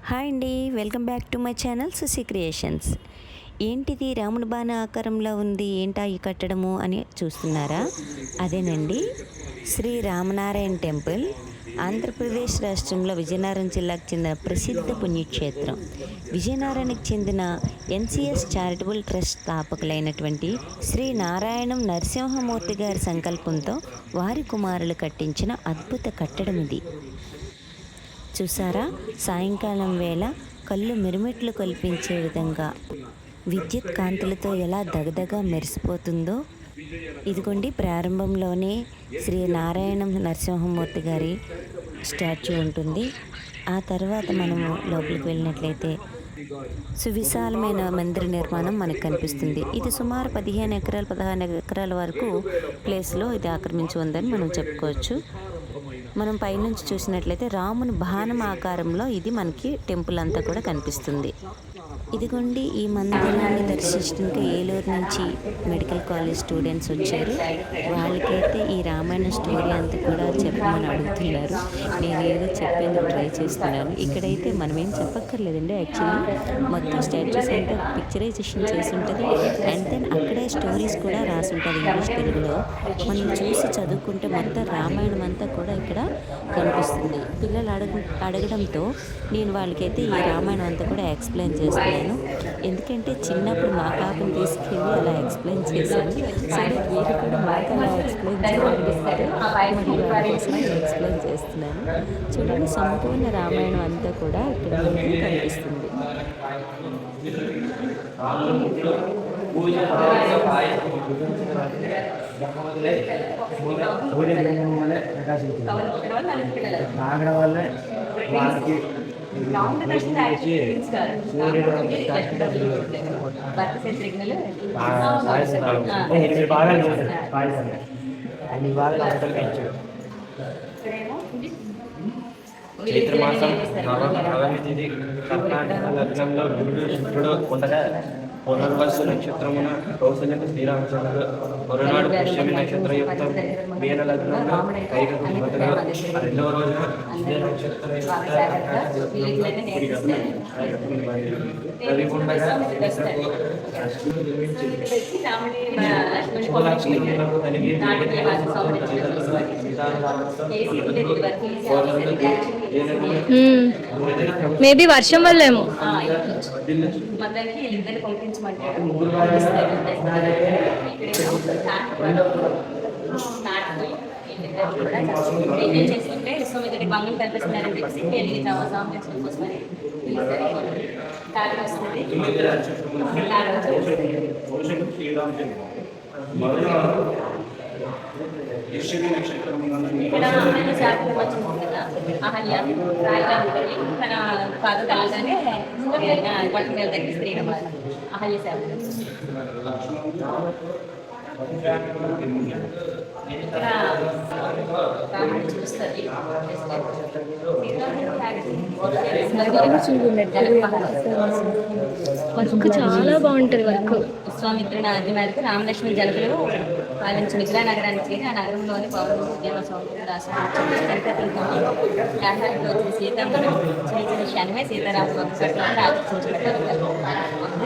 Hi అండి, welcome back to my channel Susi creations. ఏంటిది రాముడి బాణ ఆకారంలో ఉంది, ఏంటా ఈ కట్టడము అని చూస్తున్నారా? అదేనండి శ్రీ రామనారాయణ టెంపుల్. ఆంధ్రప్రదేశ్ రాష్ట్రంలో విజయనగరం జిల్లాకు చెందిన ప్రసిద్ధ పుణ్యక్షేత్రం. విజయనగరానికి చెందిన ఎన్సిఎస్ చారిటబుల్ ట్రస్ట్ స్థాపకులైనటువంటి శ్రీ నారాయణం నరసింహమూర్తి గారి సంకల్పంతో వారి కుమారులు కట్టించిన అద్భుత కట్టడం ఇది. చూసారా, సాయంకాలం వేళ కళ్ళు మిరుమిట్లు కల్పించే విధంగా విద్యుత్ కాంతులతో ఎలా దగదగా మెరిసిపోతుందో. ఇదిగోండి, ప్రారంభంలోనే శ్రీ నారాయణం నరసింహమూర్తి గారి స్టాచ్యూ ఉంటుంది. ఆ తర్వాత మనము లోపలికి వెళ్ళినట్లయితే సువిశాలమైన మందిర నిర్మాణం మనకు కనిపిస్తుంది. ఇది సుమారు 15 ఎకరాల వరకు ప్లేస్లో ఇది ఆక్రమించి ఉందని మనం చెప్పుకోవచ్చు. మనం పైనుంచి చూసినట్లయితే రాముని బాణం ఆకారంలో ఇది మనకి టెంపుల్ అంతా కూడా కనిపిస్తుంది. ఇదిగోండి, ఈ మందిరాన్ని దర్శించడానికి ఏలూరు నుంచి మెడికల్ కాలేజ్ స్టూడెంట్స్ వచ్చారు. వాళ్ళకైతే ఈ రామాయణ స్టోరీ అంతా కూడా చెప్పమని అడుగుతున్నారు. నేను ఏదో చెప్పేందుకు ట్రై చేస్తున్నాను. ఇక్కడైతే మనం ఏం చెప్పక్కర్లేదండి. యాక్చువల్లీ మొత్తం స్టాచ్యూస్ అంతా పిక్చరైజేషన్ చేసి ఉంటుంది. అండ్ దెన్ అక్కడే స్టోరీస్ కూడా రాసి ఉంటుంది ఇంగ్లీష్, తెలుగులో. మనం చూసి చదువుకుంటే మొత్తం రామాయణం అంతా కూడా ఇక్కడ కనిపిస్తుంది. పిల్లలు అడగడంతో నేను వాళ్ళకైతే ఈ రామాయణం అంతా కూడా ఎక్స్ప్లెయిన్ చేస్తున్నాను. ఎందుకంటే చిన్నప్పుడు మా పాపను తీసుకెళ్ళి అలా ఎక్స్ప్లెయిన్ చేశాను. సరే, వీళ్ళు కూడా మాకు అలా ఎక్స్ప్లెయిన్ ఎక్స్ప్లెయిన్ చేస్తున్నాను. చూడండి, సంపూర్ణ రామాయణం అంతా కూడా ఇక్కడ మనకి కనిపిస్తుంది. చైత్రమాసం నవమి తిథి కర్ణాటక లగ్నంలో గురుడు శుక్రుడు ఉండగా పునర్వసు నక్షత్రమున కౌశల్యకు శ్రీరామచంద్రుడు మరునాడు పుష్యమి నక్షత్రయుక్త మీన లగ్నంలో కైకకు మొదలుగా రెండవ రోజున ఇదే మేబీ వర్షం వల్లేమో. చేస్తుంటే విశ్వమిత్రుడి బంగం కనిపిస్తున్నారని తెలిసి పెళ్లి సంరక్షణ కోసమని వస్తుంది. ఇక్కడ అహల్య శాఖలు వచ్చింది కదా, అహల్య రాయిగా ఉంటుంది. తన పాత తల్లిగానే పట్టు మీద దగ్గర శ్రీరామ అహల్య శాఖ చూస్తుంది. వర్క్ చాలా బాగుంటుంది. వర్క్ విశ్వామిత్రుని ఆజ్ఞ మేరకు రామలక్ష్మణ జనకులు పాలించిన విజయనగరానికి చేరి ఆ నగరంలోని పౌరులు ఉద్యమ సౌకర్యం రాష్ట్రంలో సీతమ్మను చేసిన క్షణమే సీతారామ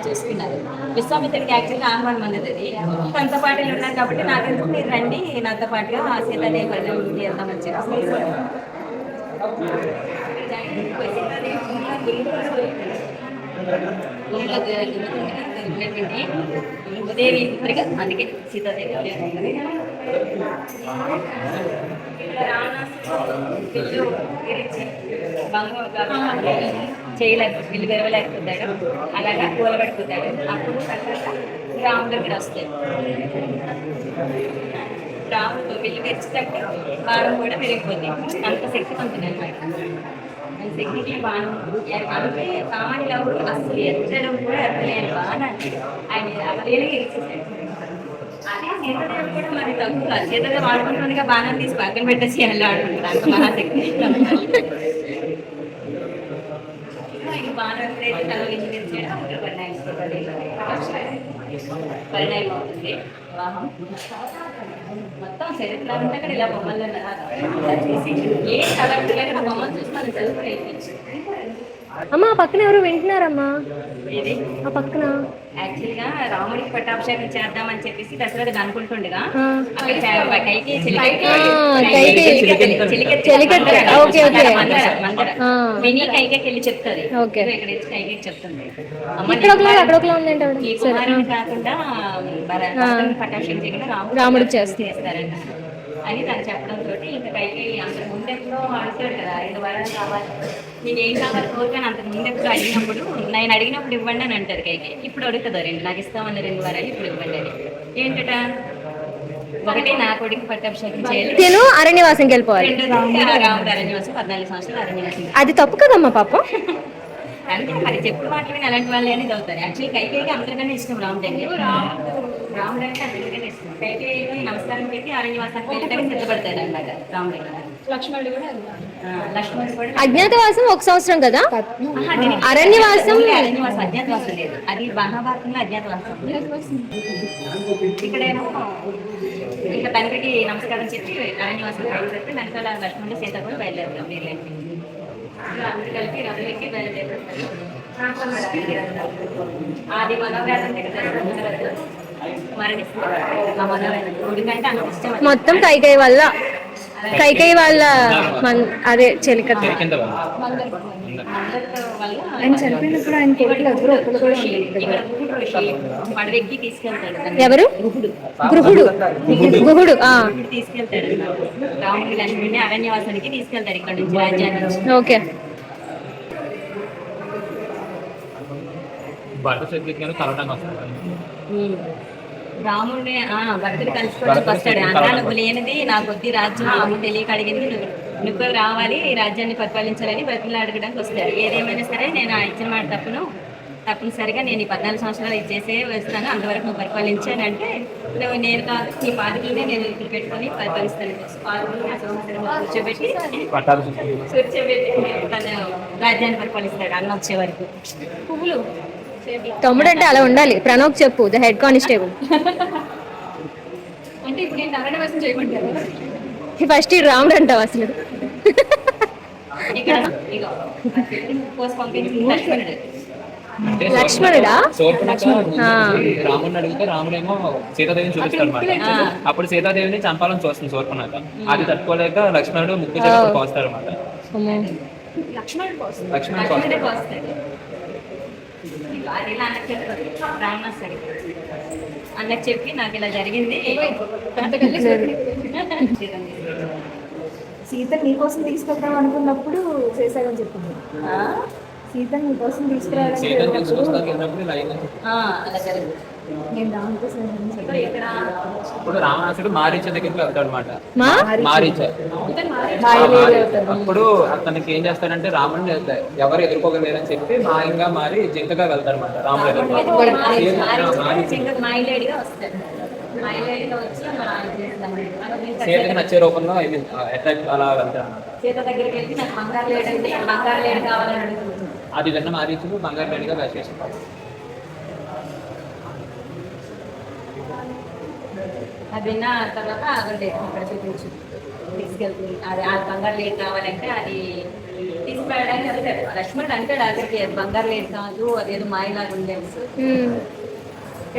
చూసుకున్నారు. విశ్వామిత్రుడికి యాక్చువల్గా ఆహ్వానం అందది. తనతో పాటు ఉన్నారు కాబట్టి నాకెందుకు మీరు రండి, నాతో పాటుగా సీతాదేవి పరిణామం చేద్దామని చెప్పి ఉదయవి పుత్రిక, అందుకే సీతాదేవి. విల్లు విరవలేకపోతాడు, అలాగా కూలబడిపోతాడు. అప్పుడు రాముడి దగ్గర వస్తాయి. రాముడు విల్లు విరిచేటప్పుడు బాణం కూడా పెరిగిపోతుంది. అంత శక్తివంతుడు అనమాట. శక్తికి బాణం అంటే సామాన్యులు అసలు ఎత్తడం కూడా ఎత్తలేని బాణాన్ని ఆయన అవలేని ఇచ్చేసాడు. అదే సీతాదేవి కూడా మరి తక్కువ. సీతాదేవి ఆడుకుంటుందిగా బాణం తీసి పక్కన పెట్టేసి ఎలా ఆడుకుంటారు, అంత మహాశక్తి. బాణం ఎప్పుడైతే తల నుంచి తెచ్చాడో అక్కడ పరిణామం అవుతుంది. వివాహం మొత్తం చరిత్ర అంతా అక్కడ ఇలా బొమ్మలు ఏ కలర్ బొమ్మలు చూసి మనం చదువుకునే అమ్మా ఆ పక్కన ఎవరు వింటున్నారమ్మా? ఇది ఆ పక్కన యాక్చువల్గా రాముడికి పట్టాభిషేకం చేద్దామని చెప్పేసి దశరథుడు అనుకుంటుండగా ఆ. అక్కడ కైకి చెలికత్తి. Okay, okay. విని కైకి వెళ్ళి చెప్తుంది. ఓకే. ఇక్కడ వచ్చి కైకి చెప్తుంది, ఇక్కడ ఒకలా అక్కడ ఒకలా ఉందంటే ఆవిడ. ఈ సరే. కుమారుని కాకుండా భరతుని పట్టాభిషేకం చేయకుండా రాముడికి చేస్తారు. చేస్తారంట అని తను చెప్పడంతో ఇంకా కైకి అంతకు ముందెప్పుడు అడుగుతాడు కదా 2 వరాలు కావాలి, నీకు ఏం కావాలి కోరికని అంతకు ముందెప్పుడు అడిగినప్పుడు నేను అడిగినప్పుడు ఇవ్వండి అని అంటారు కైకి. ఇప్పుడు అడుగుతుందో 2 నాకు ఇస్తామన్న 2 వరాలు ఇప్పుడు ఇవ్వండి అని. ఏంటట, ఒకటి నా కొడుకు పట్టాభిషేకం చేయాలి, నేను అరణ్యవాసంకి వెళ్ళిపోవాలి. రాముడు అరణ్యవాసం 14 సంవత్సరాలు అరణ్యవాసం. అది తప్పు కదమ్మా పాపం. అంటే మరి చెప్పుడు మాటలు విని అలాంటి వాళ్ళు అనేది అవుతారు. యాక్చువల్లీ కైకేయికి అందరికన్నా ఇష్టం రాముడు అంటే. రాముడు అంటే అందరికన్నా ఇష్టం. కైకేయి నమస్కారం పెట్టి అరణ్యవాసానికి వెళ్ళడానికి సిద్ధపడతాడు అన్నమాట రాముడు. లక్ష్మణుడు కూడా అజ్ఞాతవాసం 1 సంవత్సరం కదా, అరణ్యవాసం అజ్ఞాతవాసం లేదు, అది మహాభారతంలో అజ్ఞాతవాసం. ఇక్కడేమో ఇంకా తండ్రికి నమస్కారం చెప్పి అరణ్యవాసం బయలుదేరితే వెనకాల లక్ష్మణుడు సీత కూడా బయలుదేరుతాం వీళ్ళకి. అందరూ కలిపి రథులకి బయలుదేరుతారు. ఆది మనోవ్యాధం మరణిస్తారు. ఆ మనోవ్యాధం ఉడికంటే అంత ఇష్టం. మొత్తం కైకేయి వాళ్ళ అదే చెలికత్తి. ఆయన చనిపోయినప్పుడు ఆయన పడవెక్కి తీసుకెళ్తాడు. ఎవరు? గుహుడు. తీసుకెళ్తాడు రాముడి లక్ష్మణుడిని అరణ్యవాసానికి తీసుకెళ్తాడు ఇక్కడ నుంచి రాజ్యాన్ని. ఓకే. రాముడిని భక్తుడు కలుసుకోవడానికి వస్తాడు. అన్నా నువ్వు లేనిది నా కొద్ది రాజ్యం అమ్మ తెలియక అడిగింది, నువ్వు రావాలి ఈ రాజ్యాన్ని పరిపాలించాలని బ్రతులు అడగడానికి వస్తాడు. ఏదేమైనా సరే నేను ఇచ్చిన మాట తప్పనిసరిగా నేను ఈ 14 సంవత్సరాలు ఇచ్చేసే వస్తాను, అంతవరకు నువ్వు పరిపాలించానంటే నువ్వు నేను కాదు నీ పాదుకులనే నేను ఇక్కడ పెట్టుకొని పరిపాలిస్తాను. కూర్చోబెట్టి తన రాజ్యాన్ని పరిపాలిస్తాడు అన్న వచ్చే వరకు. పువ్వులు తమ్ముడు అంటే అలా ఉండాలి. ప్రణవ్ చెప్పు, ద హెడ్ కానిస్టేబుల్. అంటే ఇప్పుడు నేను అరణ్యవాసం చేయమంటారు. ఫస్ట్ ఈ రాముడు అంటావు అసలు. ఇక్కడ పోసి పంపించింది లక్ష్మణుడు. లక్ష్మణుడా? రాముడిని అడిగితే రాముడేమో సీతాదేవిని చూపిస్తాడు అనమాట. అప్పుడు సీతాదేవిని చంపాలని చూస్తుంది సోర్పనాక. అది తట్టుకోలేక లక్ష్మణుడు ముక్కు చెట్టు కోస్తాడు అనమాట. లక్ష్మణుడు కోస్తాడు. అన్నకు చెప్పి నాకు ఇలా జరిగింది. సీత నీకోసం తీసుకొద్దాం అనుకున్నప్పుడు చేశాగని చెప్పింది. సీత నీకోసం తీసుకురావడానికి అలా జరిగింది. నేను రామకోసం ఇప్పుడు రావణాసుడు మారీచ దగ్గరికి వెళ్తాడు అనమాట. మారీచ అప్పుడు అతనికి ఏం చేస్తాడంటే రాముడిని ఎవరు ఎదుర్కోగలేరని చెప్పి మాయంగా మారి జింకగా వెళ్తాడు అనమాట రాముడు ఎదుర్కో. సీతకి నచ్చే రూపంలో అటాక్ అలా వెళ్తాడు అనమాట. సీత దగ్గరికి వెళ్ళి నాకు బంగారు లేడండి, బంగారు లేడు కావాలని అడుగుతుంది. అది విన్న మారీచుడు బంగారు లేడిగా వేసేస్తాడు. అది విన్న తర్వాత అక్కడ చూపించు తీసుకెళ్తుంది. అది ఆ బంగారు లేడు కావాలంటే అది తీసుకెళ్ళడానికి వెళ్తాడు. లక్ష్మణుడు అంటాడు అక్కడికి బంగారు లేడు కాదు, అదేదో మాయలాగా ఉండేది.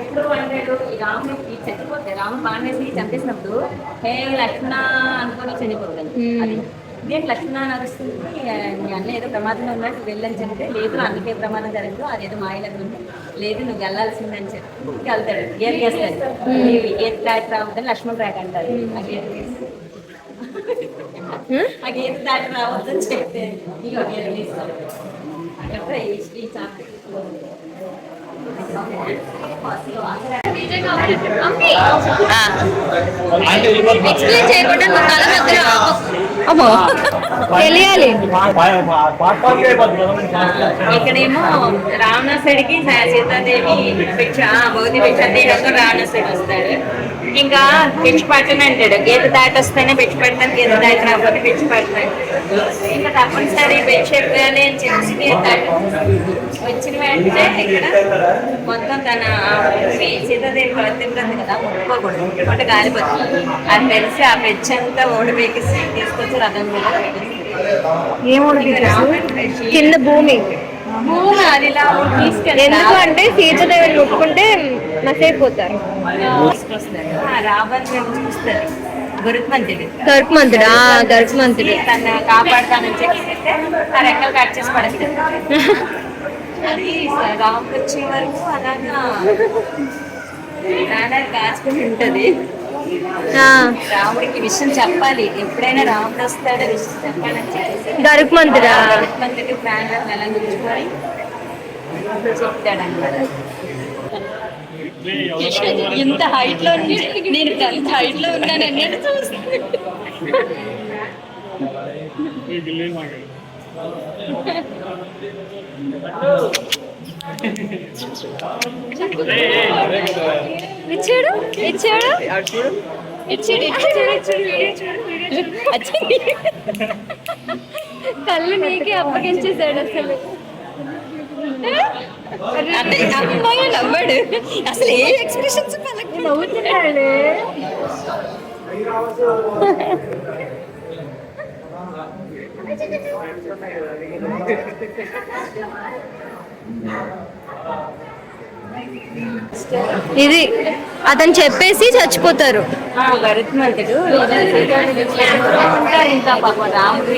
ఎప్పుడు అంటాడు ఈ రాముడికి చనిపోతే రాముడు బాణేసి చంపేసినప్పుడు హే లక్ష్మణ అనుకుని చనిపోతాను. అది ఇదేంటి లక్ష్మణ నడుస్తుంది, నీ అన్న ఏదో ప్రమాదంలో ఉన్నట్టు వెళ్ళని చెప్తే లేదు అందుకే ప్రమాదం జరగదు, అదేదో మాయలాగా ఉంది, లేదు నువ్వు వెళ్ళాల్సిందని చెప్పి వెళ్తాడు. గేర్ వేస్తాడు. గేర్ ట్రాక్ రావద్దని లక్ష్మణ్ ట్రాక్ అంటారు. ఆ గేర్ దాటి రావద్దని చెప్తే ఇక గేర్ వేస్తాడు. అక్కడ ఈ చాప్ ఎక్స్ప్లెయిన్ చేయకుండా తెలియాలి. ఇక్కడేమో రావణాసుడికి సీతాదేవి భిక్ష భౌతి భిక్ష దేహంతో రావణాసుడు వస్తాడు. ఇంకా భిక్ష పట్టను అంటాడు. గీత దాటి వస్తేనే భిక్ష పెడతాను, గీత దాటి రాకపోతే భిక్ష పెడతాడు. ఇంకా తప్పనిసరి భిక్ష ఎక్కాలి అని చెప్పి గీత దాటి వచ్చిన వెంటనే ఇక్కడ మొత్తం తన సీతాదేవి ప్రతిబ్రత కదా ముట్టుకోకూడదు, ఒకటి గాలిపోతుంది. అది తెలిసి ఆ పెచ్చంతా ఓడిపేకి తీసుకొచ్చి రథం మీద కింద భూమి భూమి అది ఇలా తీసుకెళ్ళి ఎందుకు అంటే సీతాదేవిని ముట్టుకుంటే నసైపోతారు. తీసుకొస్తారు. రావణ్ చూస్తారు గరుత్మంతుడు. గరుత్మంతుడు తను కాపాడతానని చెప్పి ఆ రెక్కలు కట్ చేసి పడతాడు. అది రాముడు వచ్చే వరకు అలాగా ప్రాణాలు కాచుకుని ఉంటది. రాముడికి విషయం చెప్పాలి, ఎప్పుడైనా రాముడు వస్తాడో విషయం చెప్పాలని చెప్పేసి గరుత్మంతుడి ప్రాణాలను ఎలా నిలుచుకొని చెప్తాడన్నమాట. ఇంత హైట్ లో నేను ఎంత హైట్ లో ఉన్నాను అన్నట్టు చూస్తాను. ఇచ్చాడు కళ్ళు నీకే అప్పగించేశాడు అసలు. అమ్మాయి నవ్వాడు, అసలు ఏ ఎక్స్ప్రెషన్స్ నవ్వుతున్నాడు. ఇది అతను చెప్పేసి చచ్చిపోతారు. గరుత్మంతుడు ఇంకా పాపం రాముడు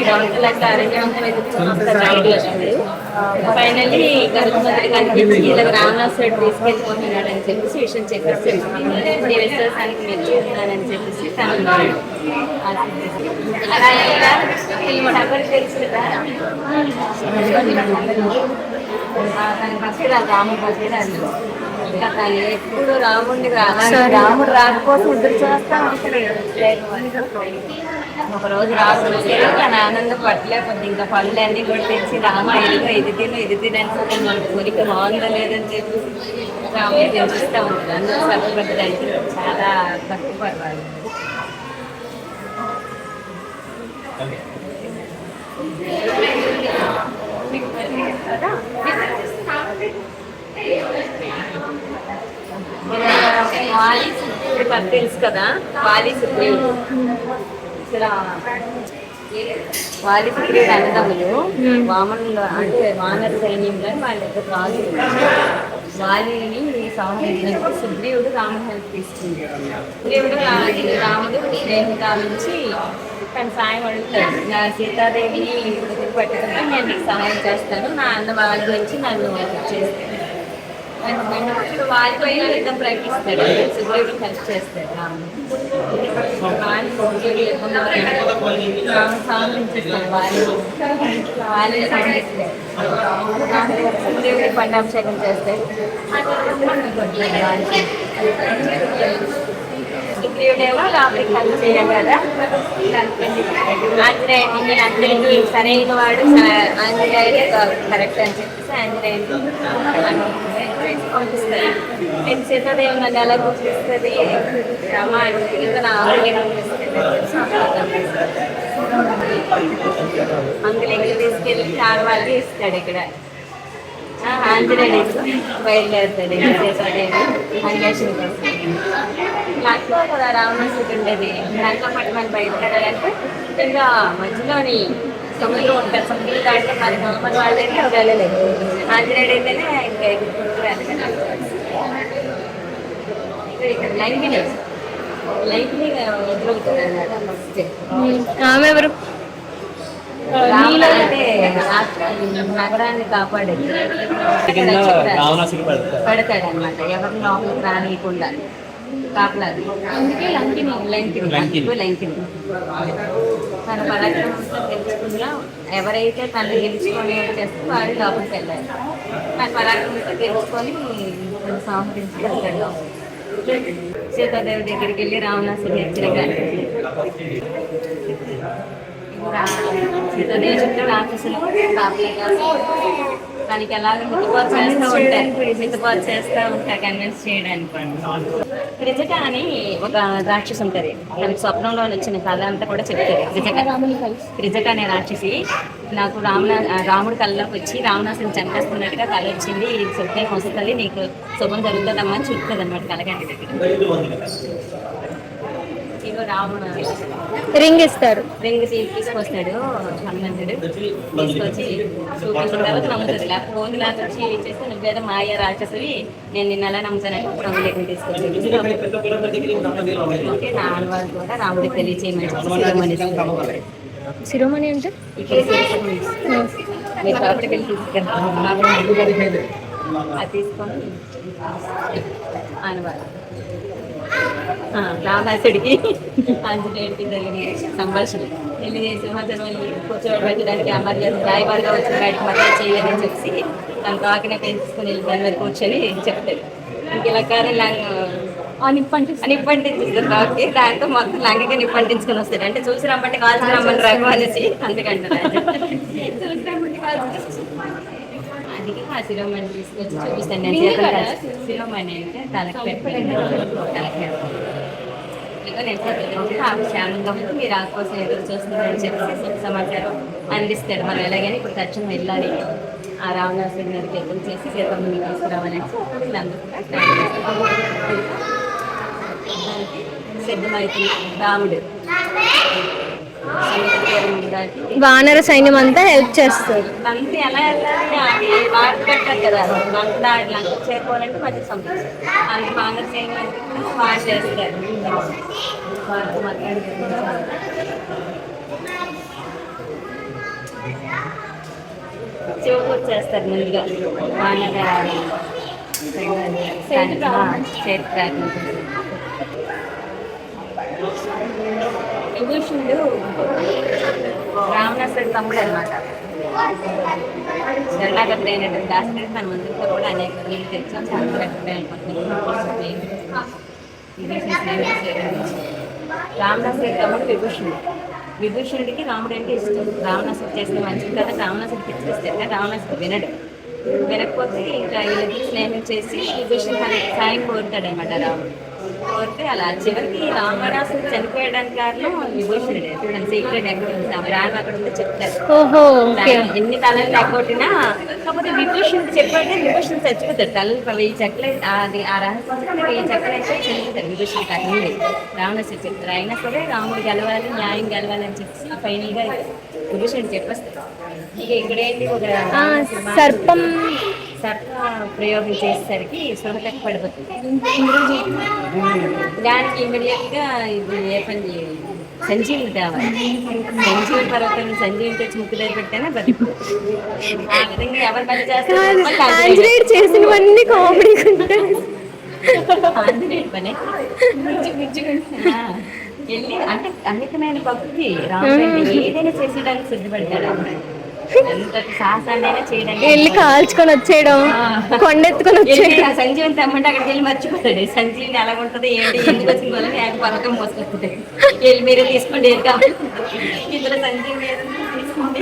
ఫైనల్లీ గరుత్మంతుడు కనిపించి ఇలా రావణాసురుడు తీసుకెళ్ళిపోతున్నాడు అని చెప్పేసి విషయం చెప్పేసి నీ విశ్వాసానికి మెచ్చుకున్నానని చెప్పేసి తను అలా ఎవరికి తెలుసు కదా తన భక్తుడు రాముడు భక్తుడు అందులో ఇంకా తను ఎప్పుడు రాముడిని రాముడు రాకపోతే ఎదురు చేస్తా ఉంటాడు. ఒక రోజు రాముడు తన ఆనందం పట్టలేకపోతే ఇంకా పళ్ళన్నీ కూడా తెచ్చి రామ ఇది తినని మన కోరిక బాగుందా లేదని చెప్పి రాముడు తెలుస్తూ ఉంటాడు. అందరూ సర్వభద్రుడు అయితే చాలా భక్తి పర్వాలి. తెలుసు కదా వాలీసుగ్రీవుడు అన్నదమ్ములు వామనులు అంటే వానర సైన్యంలో వాళ్ళిద్దరు రాజు వాలిని సంహరించినప్పుడు సుగ్రీవుడు రాముడు హెల్ప్ తీసుకుంది. సుగ్రీవుడు రాముడు స్నేహితుల నుంచి తన సాయం అడుగుతాడు. నా సీతాదేవిని పట్టుకుంటే నేను నీకు సహాయం చేస్తాను, నా అన్న వాళ్ళ గురించి నన్ను చేస్తాను. వాళ్ళపై యుద్ధం ప్రకటిస్తాడు. సుగ్రీవుడు హెల్ప్ చేస్తాడు రాముడు. వాళ్ళని సంహరిస్తాడు. సుగ్రీవుడి పట్టాభిషేకం చేస్తాడు. సుగ్రీవుడేమో రాముడికి హెల్ప్ చేయాలి కదా, ఆంజనేయుడు నేను అందరికీ సరైన వాడు, ఆంజనేయుడే కరెక్ట్ అని చెప్పేసి ఆంజనేయుడు పంపిస్తారు. నేను సీతాదేవి నన్ను ఎలా గుర్తిస్తుంది రమ ఇంకా నా ఆరోగ్యం అందులోకి తీసుకెళ్ళి ఆడవాళ్ళకి ఇస్తాడు. ఇక్కడ ఆంజనేయుడు బయలుదేరుతాడు సీతాదేవి అన్వేషణ కోసం. లంకలో కదా రావణాసురుడు ఉండేది. లంక పట్టణాన్ని బయలుదేరాలంటే ఇంకా మధ్యలోని సముద్రం ఉంటుంది. సముద్రం దాంట్లో మరి మన వాళ్ళైతే వెళ్ళలేదు. ఆంజనేయుడు అయితేనే ఇంకా ఎగురుకుంటూ వెళ్ళగలరు. ఇక్కడ లంకిని ఎదురవుతుంది అన్నమాట. ఆమె ఎవరు? అంటే నగరాన్ని కాపాడేది పడతాడు అనమాట. ఎవరిని లోపలికి రానియకుండా కాపలాది. అందుకే లంకిని తన పరాక్రమంతో గెలుచుకున్నా ఎవరైతే తను గెలుచుకొని చేస్తే వాడు లోపలికి వెళ్ళాలి. తన పరాక్రమంతో గెలుచుకొని సంహరించుకెళ్తాడు. సీతాదేవి దగ్గరికి వెళ్ళి రావణాసురుడు హెచ్చరిక సీతాదేవి చుట్టూ రాక్షసులు తనకి ఎలాగ మితపాటు చేస్తూ ఉంటారు కన్విన్స్ చేయడానికి. క్రిజట అని ఒక రాక్షసి ఉంటుంది. తనకి స్వప్నంలో వచ్చిన కథ అంతా కూడా చెప్తుంది. క్రిజట అనే రాక్షసి నాకు రాముడి కళ్ళలోకి వచ్చి రావణాసురుని చంపేస్తున్నట్టుగా కళ వచ్చింది, ఇది శుభ్రం వస్తుంది, నీకు శుభం జరుగుతుందమ్మా అని చెప్తుంది అనమాట కళగంటి దగ్గర. ఈ ఇదిగో రాముడు రింగ్ ఇస్తారు. రింగ్ తీసుకొస్తాడు హనుమంతుడు. తీసుకొచ్చి చూపించిన తర్వాత నమ్ముతుంది. లేకపోతే ఓన్లీ నాకు వచ్చి చేస్తే నువ్వేదో మాయ రాక్షసువి, నేను నిన్న ఎలా నమ్ముతానంటే రంగులేని తీసుకొచ్చాడు. ఓకే, నా వాళ్ళు కూడా రాముడికి తెలియచేయమని శిరోమణి శిరోమణి అంటే ఇక్కడ శిరోమణి మీరు లోపలికి వెళ్ళి తీసుకెళ్తాను. అది తీసుకొని ఆనవాళ్ళు రావణాసుడికి ఆంజనేయుడికి జరిగిన సంభాషణ వెళ్ళి సింహాసనం వెళ్ళి కూర్చోబెట్టడానికి అమర్యాద రాయబారిగా వచ్చిన వాడికి మద్దతు చేయాలని చెప్పి తన కాకిన పెంచుకొని వెళ్ళి దాని మీద కూర్చొని చెప్తాడు. ఇంక ఇలా కానీ నిప్పంటించుతారు కాకి, దాంతో మొత్తం లంగకి నిప్పంటించుకొని వస్తాడు. అంటే చూసి రమ్మంటే కాల్చి రమ్మని రఘు అనేసి అందుకంటారు. చూసి రమ్మంటే అందుకే ఆ శిరోమణి తీసుకొచ్చి చూపిస్తాను నేను. శిరోమణి అంటే తనకు పెట్టుకుంటే నేను క్షేమంగా ఉంది, మీరు ఆ కోసం ఎదురు చూస్తున్నారని చెప్పి సమాచారం అందిస్తాడు. మనం ఎలాగైనా ఇప్పుడు తక్షణం వెళ్ళాలి, ఆ రావణాసుడి మీదకి ఎదురు చేసి సీతమ్మని తీసుకురావాలని వీళ్ళందరూ సిద్ధమైతుంది. రాముడు వానర సైన్యం అంతా హెల్ప్ చేస్తారు. లంక ఎలా వెళ్ళాలి, అది వాటి పెట్టారు కదా, లంక చేరుకోవాలంటే మధ్య సంబంధం అది వానర సైన్యం వాడు చేస్తారు. శివపూజ చేస్తారు ముందుగా వానర చరిత్ర. విభూషణుడు రావణాసుడి తమ్ముడు అనమాట. శరణాగతి అయినటువంటి దాసుడు మన ముందుతో కూడా అనేక తెలిసి రావణాసుడి తమ్ముడు విభూషణుడు. విభూషణుడికి రాముడు అంటే ఇష్టం. రావణాసుడు చేసిన మంచిది కదా రావణాసుడికి ఇచ్చేస్తారు కానీ రావణాసుడు వినడు. వినకపోతే ఇంకా వీళ్ళకి స్నేహం చేసి విభూషణుడు తనకి సాయం కోరుతాడనమాట రాముడు. కోరితే అలా చివరికి రావణాసుడు చనిపోయడానికి కారణం విభూషణుడే. తన సీక్రెట్ ఎక్కడ రాను అక్కడ ఉంటే చెప్తారు. ఎన్ని తలలు లేకపోయినా కాకపోతే విభూషణుడు చెప్పాడే విభూషణుడు చచ్చిపోతాడు. తలలు 1000 చెక్కలు అది ఆ రహస్యం 1000 చెక్కలు అయితే చనిపోతాడు విభూషణుడు. అక్కడ రావణాసుడు చెప్తారు. అయినా సరే రాముడు గెలవాలి, న్యాయం గెలవాలి అని చెప్పి ఫైనల్ గా విభూషణుడు చెప్పేస్తాడు. ఇక ఇక్కడేంటి ఒక సర్ప ప్రయోగం చేసేసరికి సురతకు పడిపోతుంది. దానికి ఇమీడియట్ గా ఇది ఏ పని సంజీవుని తేవాలి. సంజీవుని పర్వతం సంజీవుని తెచ్చి ముక్కు దగ్గర పెట్టానే బతికిపోతుంది. ఆ విధంగా ఎవరు పని చేస్తారు చేసినవన్నీ కామెడీ ఆంజనేయుడి పని వెళ్ళి అంటే అమితమైన భక్తి రాముడు ఏదైనా చేసేయడానికి సిద్ధపడతాడు. ఎంత సాహసాన్నైనా చేయడానికి వెళ్ళి కాల్చుకొని వచ్చేయడం, కొండెత్తుకొని వచ్చేయడం. సంజీవని తెమ్మంటే అక్కడికి వెళ్ళి మర్చిపోతాడు. సంజీవిని ఎలా ఉంటుంది ఏంటి ఎందుకు వచ్చిన వాళ్ళని ఆయన పథకం మోసుకొస్తుంది. వెళ్ళి మీరే తీసుకోండి ఏది కావాలి ఇందులో సంజీవిని తీసుకోండి.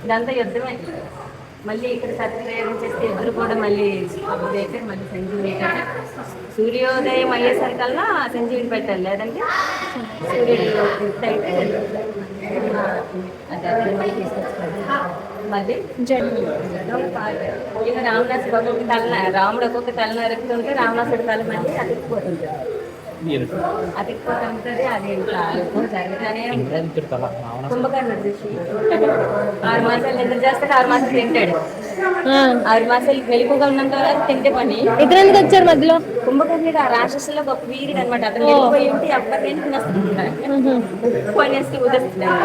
ఇదంతా యుద్ధమే. మళ్ళీ ఇక్కడ సత్యప్రయోగం చేస్తే ఇద్దరు కూడా మళ్ళీ అయితే మళ్ళీ సంజీవిని సూర్యోదయం అయ్యేసరికల్లా సంజీవిని పెట్టాలి, లేదంటే సూర్యుడు అయితే మళ్ళీ తీసుకొచ్చుకోవాలి. మళ్ళీ ఇక రావణాసుడు ఒక్కొక్క రాముడు ఒక్కొక్క తల నరుకుతుంటే రావణాసుడి తల మళ్ళీ అతికిపోతుంది. అతికిపోతుంటది. అది ఇంకా జరుగుతానే కుంభకర్ణుడు చూసి 6 మాసాలు నిద్ర చేస్తాడు, 6 మాసాలు తింటాడు. 6 మాసాలు వెళ్ళిపోగా ఉన్నంత వరకు తింటే పని. ఇద్దరు ఎందుకు వచ్చారు మధ్యలో? కుంభకర్ణుడు ఆ రాక్షసులో గొప్ప వీరుడు అనమాట. అతను వెళ్ళిపోయి ఉంటే అప్పటికైనా తినేస్తున్నాడు, కొనేసి ఉదస్తున్నాడు.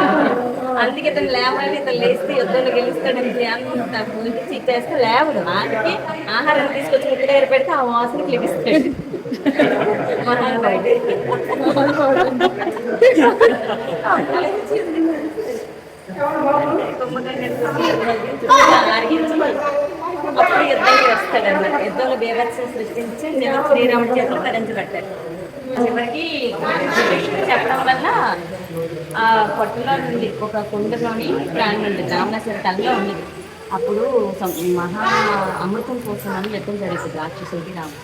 అందుకే ఇతను లేవాలి, ఇతను లేస్తే యుద్ధంలో గెలుస్తాడని అంత చేస్తే లేవుడు. అందుకే ఆహారం తీసుకొచ్చి ముక్కు దగ్గర పెడితే ఆ వాసనకి లెగిస్తాడు. అప్పుడు యుద్ధానికి వస్తాడు అన్నమాట. యుద్ధంలో బీభత్సం సృష్టించి శ్రీరాముడి చేతులు తరించబట్టాడు. చివరికి చెప్పడం వల్ల ఆ పొట్టలో నుండి ఒక కుండలోని ప్రాణం ఉంది, రావణాసుడి తలలో ఉన్నది. అప్పుడు మహా అమృతం కోసం అని యుద్ధం జరుగుతుంది రాక్షసుడికి రాముడు.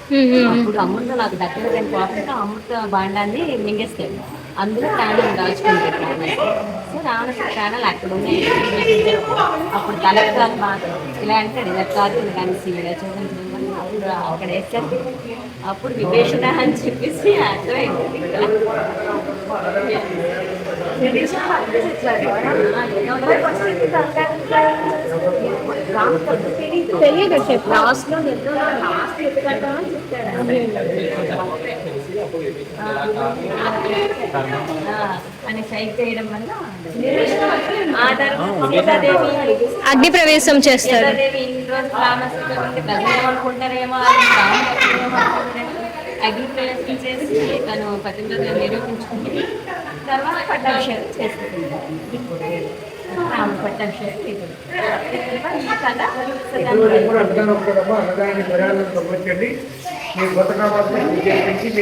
అప్పుడు అమృతం నాకు దగ్గర కోపంతో అమృత భాండాన్ని మింగేస్తాడు. అందులో ప్రాణం దాచుకుంటారు రావణుడు. సో రావణ ప్రాణాలు అక్కడ ఉన్నాయి. అప్పుడు తలకు కాదు మాత్రం ఇలా అంటాడు, ఇలా కాదు ఇలా కలిసి ఇలా చూడండి. అప్పుడు అక్కడ వేస్తారు. అప్పుడు విభీషణ అని చెప్పేసి అర్థమైంది. తెలియదు చెప్పు. లాస్ట్ లో లాస్ట్ ఎత్తుకంటామని చెప్తాడు అని సైడ్ చేయడం వల్ల ఆ తర్వాత సీతాదేవి అగ్ని ప్రవేశం చేస్తారు. సీతాదేవి ఇన్ని రోజులు రామసీత ఉంటే ప్రజలు అనుకుంటారేమో అని అగ్ని ప్రవేశం చేసి తను పతివ్రతను నిరూపించుకుంది. తర్వాత పట్టాభిషేకం చేసుకుంటుంది. రాముడు పట్టాభిషేకం ఈ కథ అన్నదానికి ప్రయాణం సంబంధించండి మీ కొత్త కావాల్సిన